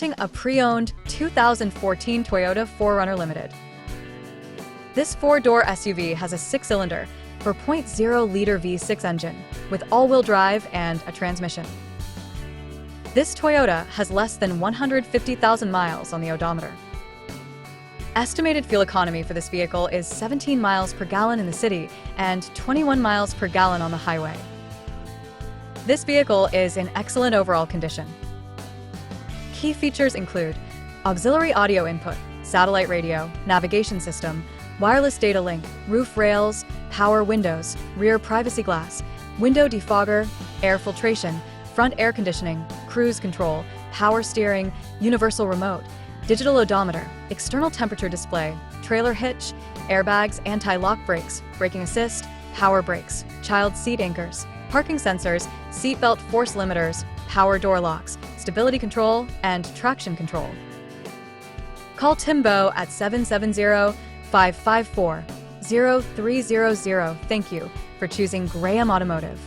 presenting a pre-owned 2014 Toyota 4Runner Limited. This four-door SUV has a six-cylinder 4.0-liter V6 engine with all-wheel drive and a transmission. This Toyota has less than 150,000 miles on the odometer. Estimated fuel economy for this vehicle is 17 miles per gallon in the city and 21 miles per gallon on the highway. This vehicle is in excellent overall condition. Key features include auxiliary audio input, satellite radio, navigation system, wireless data link, roof rails, power windows, rear privacy glass, window defogger, air filtration, front air conditioning, cruise control, power steering, universal remote, digital odometer, external temperature display, trailer hitch, airbags, anti-lock brakes, braking assist, power brakes, child seat anchors, parking sensors, seat belt force limiters, power door locks, stability control, and traction control. Call Timbo at 770-554-0300. Thank you for choosing Graham Automotive.